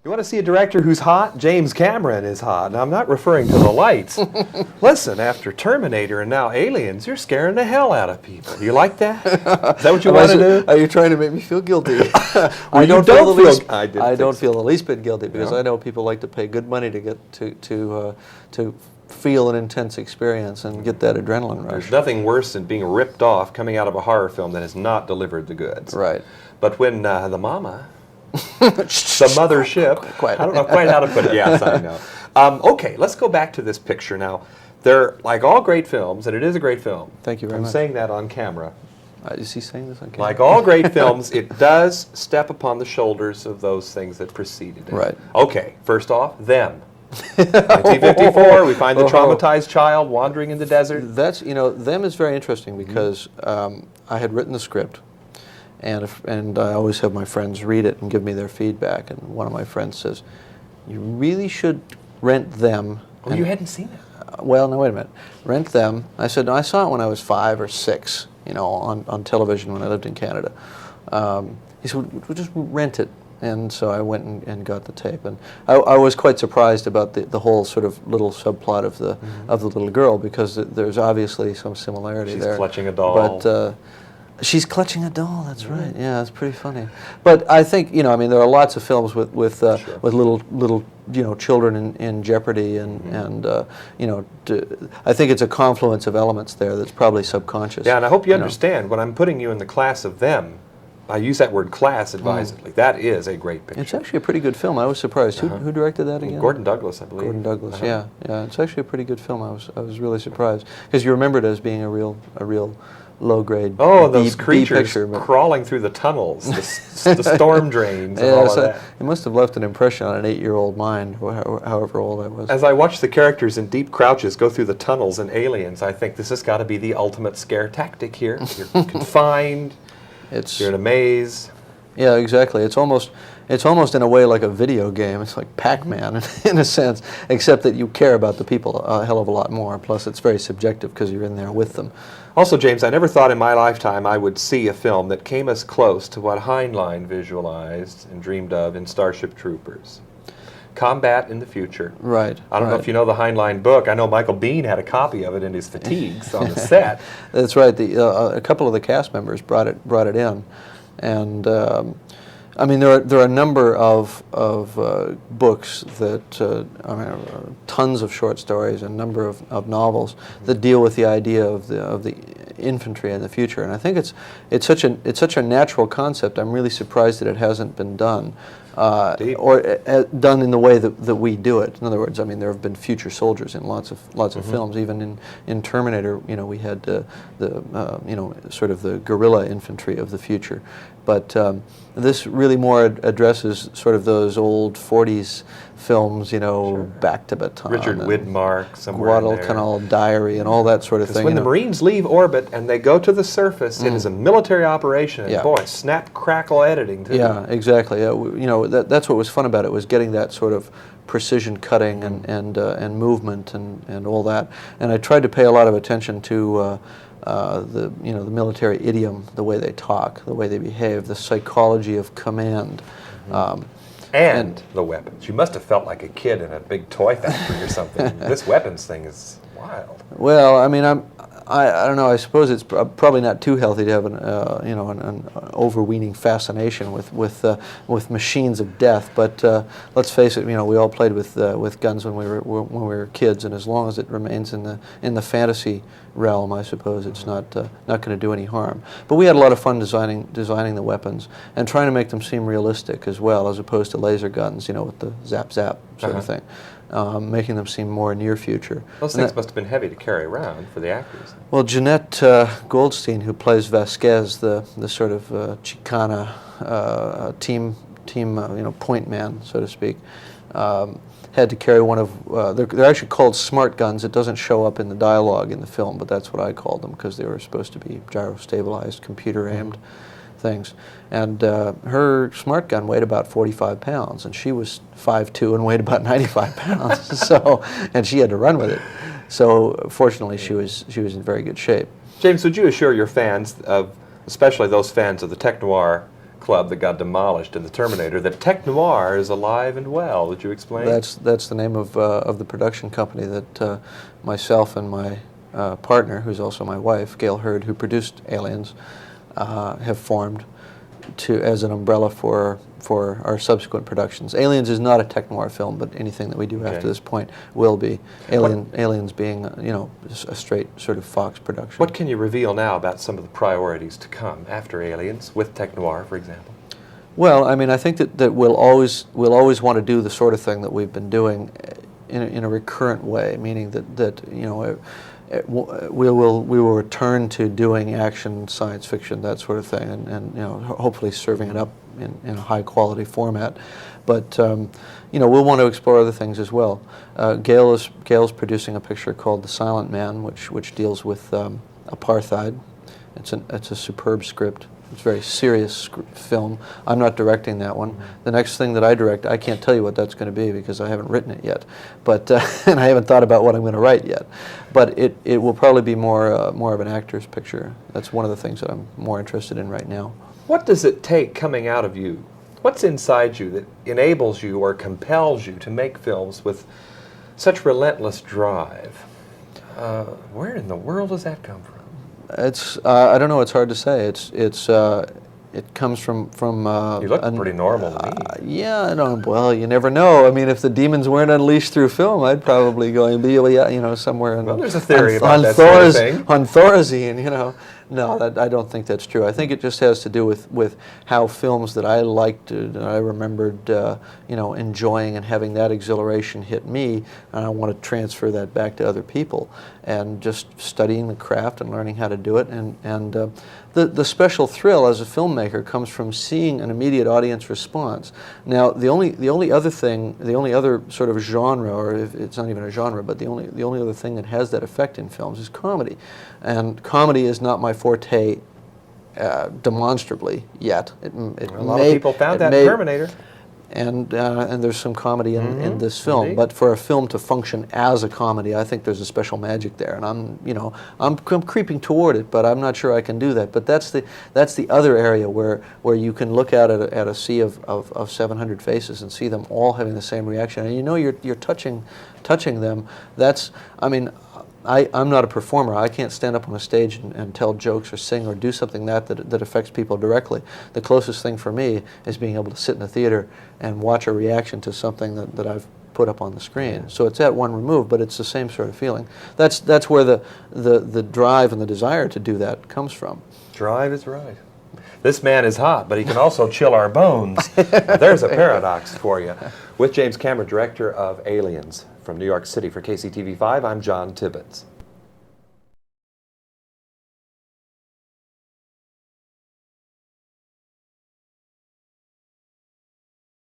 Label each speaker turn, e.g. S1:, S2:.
S1: You want to see a director who's hot? James Cameron is hot. Now, I'm not referring to the lights. Listen, after Terminator and now Aliens, you're scaring the hell out of people. Do you like that? Is that what you want to do?
S2: Are you trying to make me feel guilty?
S1: Well,
S2: I
S1: you
S2: don't
S1: feel
S2: feel the least bit guilty because I know people like to pay good money to get to feel an intense experience and get that adrenaline rush.
S1: There's nothing worse than being ripped off coming out of a horror film that has not delivered the goods.
S2: Right.
S1: But when the mama, the mothership, I don't know quite how to put it. Yes, I know. Okay, let's go back to this picture now. They're like all great films, and it is a great film.
S2: Thank you very much.
S1: I'm saying that on camera.
S2: Is he saying this on camera?
S1: Like all great films, it does step upon the shoulders of those things that preceded it.
S2: Right.
S1: Okay, first off, Them. 1954, we find the traumatized child wandering in the desert.
S2: That's, Them is very interesting because I had written the script, and I always have my friends read it and give me their feedback. And one of my friends says, "You really should rent Them."
S1: Oh, you hadn't seen it?
S2: Well, no, wait a minute. Rent Them. I said, no, I saw it when I was 5 or 6, on television when I lived in Canada. He said, "We'll just rent it." And so I went and got the tape, and I was quite surprised about the whole sort of little subplot of the little girl, because there's obviously some similarity there.
S1: She's clutching a doll.
S2: But she's clutching a doll. That's right. Yeah, it's pretty funny. But I think there are lots of films with little children in jeopardy, and I think it's a confluence of elements there that's probably subconscious.
S1: Yeah, and I hope you understand when I'm putting you in the class of Them. I use that word class advisedly. That is a great picture.
S2: It's actually a pretty good film. I was surprised. Who directed that again?
S1: Gordon Douglas, I believe.
S2: Gordon Douglas, yeah. It's actually a pretty good film. I was really surprised because you remember it as being a real low grade.
S1: Oh, those
S2: B
S1: creatures
S2: picture,
S1: crawling through the tunnels, the storm drains, and all of that.
S2: It must have left an impression on an 8-year-old mind, however old I was.
S1: As I watch the characters in deep crouches go through the tunnels in Aliens, I think this has got to be the ultimate scare tactic here. You're confined. You're in a maze.
S2: Yeah, exactly. It's almost in a way like a video game. It's like Pac-Man in a sense, except that you care about the people a hell of a lot more. Plus, it's very subjective because you're in there with them.
S1: Also, James, I never thought in my lifetime I would see a film that came as close to what Heinlein visualized and dreamed of in Starship Troopers. Combat in the future.
S2: Right.
S1: I don't know if you know the Heinlein book. I know Michael Biehn had a copy of it in his fatigues on the set.
S2: That's right. A couple of the cast members brought it in, and there are a number of books that tons of short stories and a number of novels that deal with the idea of the infantry in the future, and I think it's such a natural concept. I'm really surprised that it hasn't been done. Or done in the way that we do it. In other words, there have been future soldiers in lots of films. Even in Terminator, we had sort of the guerrilla infantry of the future. But this really more addresses sort of those old 40s films, Back to Baton.
S1: Richard Widmark, somewhere
S2: Guadalcanal Diary, and all that sort of thing.
S1: When the Marines leave orbit and they go to the surface, it is a military operation. And boy, snap, crackle editing, too.
S2: Yeah, exactly. That's what was fun about it, was getting that sort of precision cutting and movement and all that. And I tried to pay a lot of attention to the military idiom, the way they talk, the way they behave, the psychology of command.
S1: And the weapons. You must have felt like a kid in a big toy factory or something. This weapons thing is wild.
S2: Well, I don't know. I suppose it's probably not too healthy to have an overweening fascination with machines of death. But let's face it. We all played with guns when we were kids, and as long as it remains in the fantasy realm, I suppose it's not going to do any harm. But we had a lot of fun designing the weapons and trying to make them seem realistic as well, as opposed to laser guns, with the zap zap sort of thing. Making them seem more near future.
S1: Those things must have been heavy to carry around for the actors.
S2: Well, Jeanette Goldstein, who plays Vasquez, the sort of Chicana team point man, so to speak, had to carry one of, they're actually called smart guns. It doesn't show up in the dialogue in the film, but that's what I called them, because they were supposed to be gyro-stabilized, computer-aimed things. And her smart gun weighed about 45 pounds, and she was 5'2" and weighed about 95 pounds. And she had to run with it. So fortunately, she was in very good shape.
S1: James, would you assure your fans, especially those fans of the tech noir club that got demolished in the Terminator, that Tech Noir is alive and well. Would you explain?
S2: That's the name of the production company that myself and my partner, who's also my wife, Gail Hurd, who produced Aliens, have formed as an umbrella for our subsequent productions. Aliens is not a tech noir film, but anything that we do after this point will be. Aliens being, a straight sort of Fox production.
S1: What can you reveal now about some of the priorities to come after Aliens, with tech noir, for example?
S2: Well, I mean, I think that we'll always want to do the sort of thing that we've been doing in a recurrent way, meaning that we will return to doing action, science fiction, that sort of thing, and hopefully serving it up in a high quality format. But we'll want to explore other things as well. Gail's producing a picture called The Silent Man, which deals with apartheid. It's a superb script. It's a very serious film. I'm not directing that one. The next thing that I direct, I can't tell you what that's going to be because I haven't written it yet, but and I haven't thought about what I'm going to write yet. But it will probably be more of an actor's picture. That's one of the things that I'm more interested in right now.
S1: What does it take coming out of you? What's inside you that enables you or compels you to make films with such relentless drive? Where in the world does that come from?
S2: It's I don't know. It's hard to say. It comes from.
S1: You look pretty normal to me.
S2: Yeah, I know. Well, you never know. I mean, if the demons weren't unleashed through film, I'd probably go and be, somewhere.
S1: Well, there's a theory about that sort of thing.
S2: On Thorazine, No, I don't think that's true. I think it just has to do with how films that I liked, that I remembered, enjoying and having that exhilaration hit me, and I want to transfer that back to other people, and just studying the craft and learning how to do it, and the special thrill as a filmmaker comes from seeing an immediate audience response. Now, the only other sort of genre, or if it's not even a genre, but the only other thing that has that effect in films is comedy, and comedy is not my forte demonstrably yet. A
S1: lot of people found that in Terminator.
S2: And there's some comedy in this film,
S1: Indeed.
S2: but for a film to function as a comedy, I think there's a special magic there, and I'm creeping toward it, but I'm not sure I can do that. But that's the other area where you can look at a sea of 700 faces and see them all having the same reaction, and you're touching them. I'm not a performer. I can't stand up on a stage and tell jokes or sing or do something that affects people directly. The closest thing for me is being able to sit in a theater and watch a reaction to something that I've put up on the screen. Yeah. So it's at one remove, but it's the same sort of feeling. That's where the drive and the desire to do that comes from.
S1: Drive is right. This man is hot, but he can also chill our bones. There's a paradox for you. With James Cameron, director of Aliens, from New York City for KCTV5, I'm John Tibbetts.